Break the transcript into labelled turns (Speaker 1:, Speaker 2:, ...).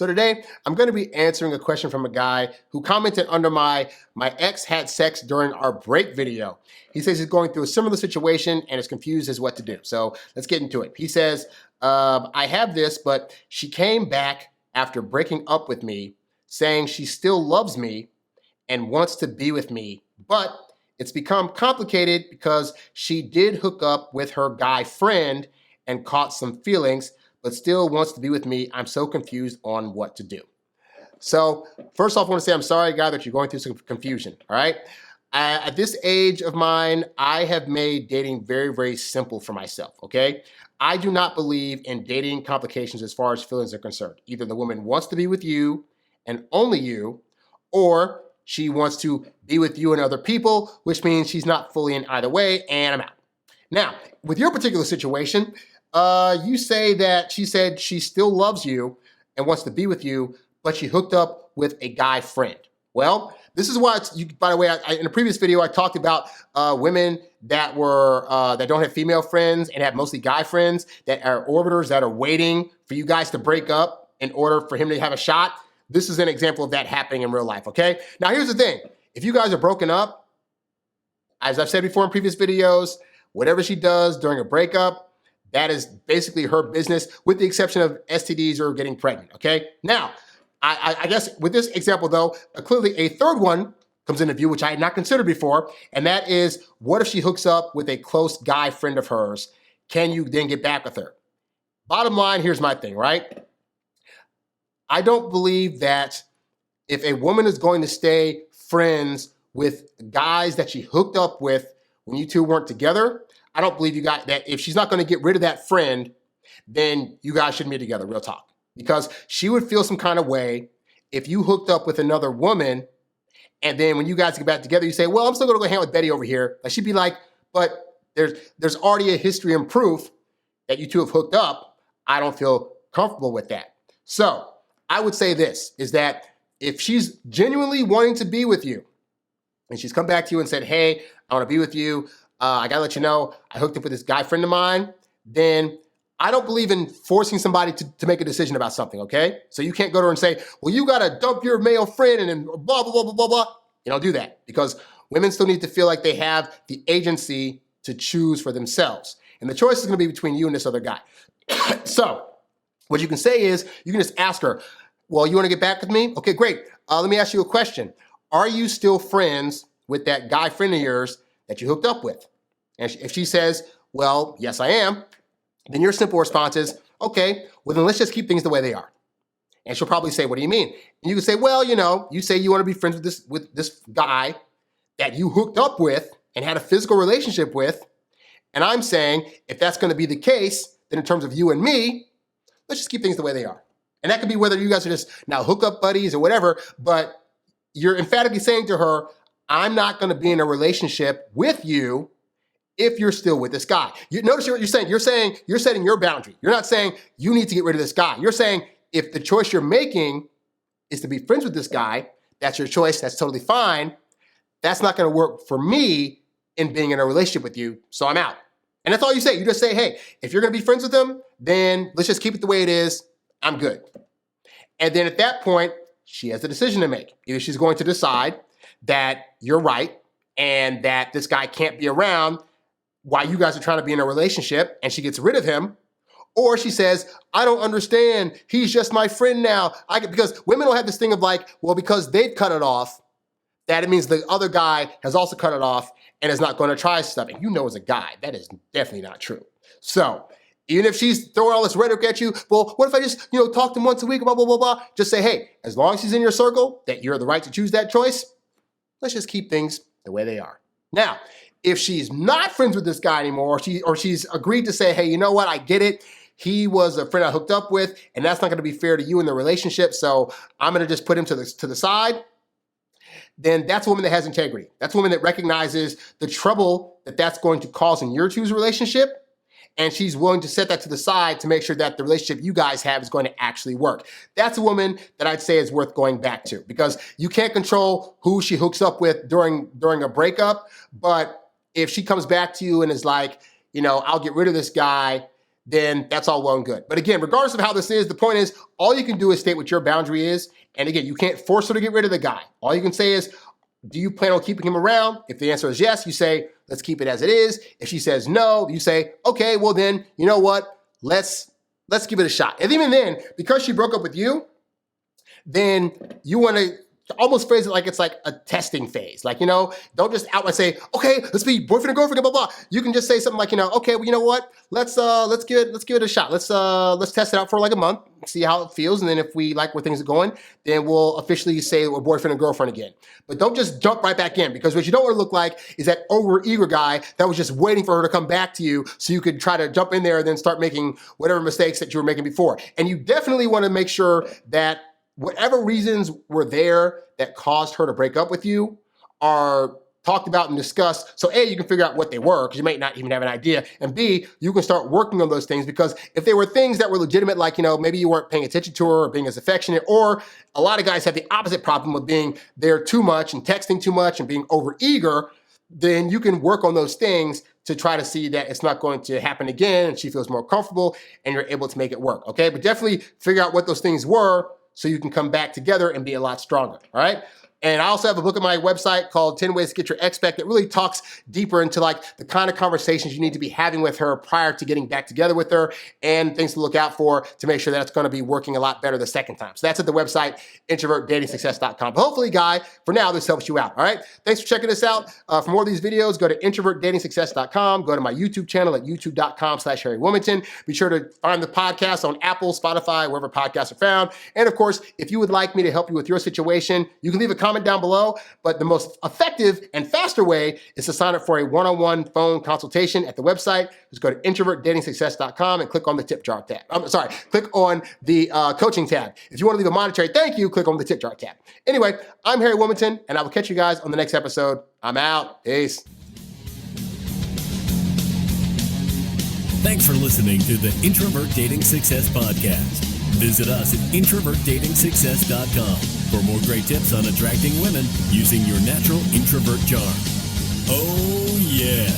Speaker 1: So today, I'm going to be answering a question from a guy who commented under my ex had sex during our break video. He says he's going through a similar situation and is confused as what to do. So let's get into it. He says, I have this, but she came back after breaking up with me, saying she still loves me and wants to be with me, but it's become complicated because she did hook up with her guy friend and caught some feelings, but still wants to be with me. I'm so confused on what to do. So first off, I want to say I'm sorry, guy, that you're going through some confusion, all right? At this age of mine, I have made dating very, very simple for myself, okay? I do not believe in dating complications as far as feelings are concerned. Either the woman wants to be with you and only you, or she wants to be with you and other people, which means she's not fully in either way, and I'm out. Now, with your particular situation, you say that she said she still loves you and wants to be with you, but she hooked up with a guy friend. Well, this is why, by the way, in a previous video, I talked about women that don't have female friends and have mostly guy friends that are orbiters that are waiting for you guys to break up in order for him to have a shot. This is an example of that happening in real life, okay? Now, here's the thing. If you guys are broken up, as I've said before in previous videos, whatever she does during a breakup, that is basically her business, with the exception of STDs or getting pregnant, okay? Now, I guess with this example, though, clearly a third one comes into view, which I had not considered before, and that is, what if she hooks up with a close guy friend of hers? Can you then get back with her? Bottom line, here's my thing, right? I don't believe that if a woman is going to stay friends with guys that she hooked up with when you two weren't together, I don't believe that if she's not going to get rid of that friend, then you guys shouldn't be together, real talk. Because she would feel some kind of way if you hooked up with another woman, and then when you guys get back together, you say, well, I'm still going to go hang with Betty over here. Like, she'd be like, but there's already a history and proof that you two have hooked up. I don't feel comfortable with that. So I would say this, is that if she's genuinely wanting to be with you, and she's come back to you and said, hey, I want to be with you, I got to let you know, I hooked up with this guy friend of mine, then I don't believe in forcing somebody to make a decision about something, okay? So you can't go to her and say, well, you got to dump your male friend and then blah, blah, blah, blah, blah, blah. You don't do that, because women still need to feel like they have the agency to choose for themselves. And the choice is going to be between you and this other guy. So what you can say is, you can just ask her, well, you want to get back with me? Okay, great. Let me ask you a question. Are you still friends with that guy friend of yours that you hooked up with? And if she says, well, yes, I am, then your simple response is, okay, well, then let's just keep things the way they are. And she'll probably say, what do you mean? And you can say, well, you say you want to be friends with this guy that you hooked up with and had a physical relationship with. And I'm saying, if that's going to be the case, then in terms of you and me, let's just keep things the way they are. And that could be whether you guys are just now hookup buddies or whatever, but you're emphatically saying to her, I'm not going to be in a relationship with you if you're still with this guy. You notice what you're saying. You're setting your boundary. You're not saying you need to get rid of this guy. You're saying if the choice you're making is to be friends with this guy, that's your choice. That's totally fine. That's not going to work for me in being in a relationship with you, so I'm out. And that's all you say. You just say, hey, if you're going to be friends with him, then let's just keep it the way it is. I'm good. And then at that point, she has a decision to make. Either she's going to decide that you're right and that this guy can't be around while you guys are trying to be in a relationship, and she gets rid of him, or she says, I don't understand. He's just my friend now. Because women will have this thing of like, well, because they've cut it off, that it means the other guy has also cut it off and is not going to try stuff. And you know, as a guy, that is definitely not true. So even if she's throwing all this rhetoric at you, well, what if I just, talk to him once a week, blah, blah, blah, blah. Just say, hey, as long as he's in your circle, that you're the right to choose that choice, let's just keep things the way they are. Now, if she's not friends with this guy anymore, or she's agreed to say, hey, you know what, I get it. He was a friend I hooked up with, and that's not going to be fair to you in the relationship, so I'm going to just put him to the side, then that's a woman that has integrity. That's a woman that recognizes the trouble that that's going to cause in your two's relationship, and she's willing to set that to the side to make sure that the relationship you guys have is going to actually work. That's a woman that I'd say is worth going back to, because you can't control who she hooks up with during a breakup, but if she comes back to you and is like, I'll get rid of this guy, then that's all well and good. But again, regardless of how this is, the point is, all you can do is state what your boundary is. And again, you can't force her to get rid of the guy. All you can say is, do you plan on keeping him around? If the answer is yes, you say, let's keep it as it is. If she says no, you say, okay, well then, you know what? Let's give it a shot. And even then, because she broke up with you, then you want to almost phrase it like it's like a testing phase. Like, don't just outright say, okay, let's be boyfriend and girlfriend, blah, blah, blah. You can just say something like, okay, well, you know what? Let's give it a shot. Let's test it out for like a month, see how it feels. And then if we like where things are going, then we'll officially say we're boyfriend and girlfriend again. But don't just jump right back in, because what you don't want to look like is that over-eager guy that was just waiting for her to come back to you so you could try to jump in there and then start making whatever mistakes that you were making before. And you definitely want to make sure that whatever reasons were there that caused her to break up with you are talked about and discussed. So A, you can figure out what they were, because you might not even have an idea. And B, you can start working on those things, because if they were things that were legitimate, like, maybe you weren't paying attention to her or being as affectionate, or a lot of guys have the opposite problem of being there too much and texting too much and being overeager, then you can work on those things to try to see that it's not going to happen again and she feels more comfortable and you're able to make it work, okay? But definitely figure out what those things were so you can come back together and be a lot stronger, all right? And I also have a book on my website called 10 Ways to Get Your Ex Back that really talks deeper into like the kind of conversations you need to be having with her prior to getting back together with her, and things to look out for to make sure that it's going to be working a lot better the second time. So that's at the website, introvertdatingsuccess.com. But hopefully, Guy, for now, this helps you out, all right? Thanks for checking this out. For more of these videos, go to introvertdatingsuccess.com. Go to my YouTube channel at youtube.com/HarryWilmington. Be sure to find the podcast on Apple, Spotify, wherever podcasts are found. And of course, if you would like me to help you with your situation, you can leave a comment down below, but the most effective and faster way is to sign up for a one-on-one phone consultation at the website. Just go to introvertdatingsuccess.com and click on the tip jar tab. Click on the coaching tab. If you want to leave a monetary thank you, click on the tip jar tab. Anyway, I'm Harry Wilmington, and I will catch you guys on the next episode. I'm out. Peace.
Speaker 2: Thanks for listening to the Introvert Dating Success Podcast. Visit us at introvertdatingsuccess.com for more great tips on attracting women using your natural introvert charm. Oh, yeah.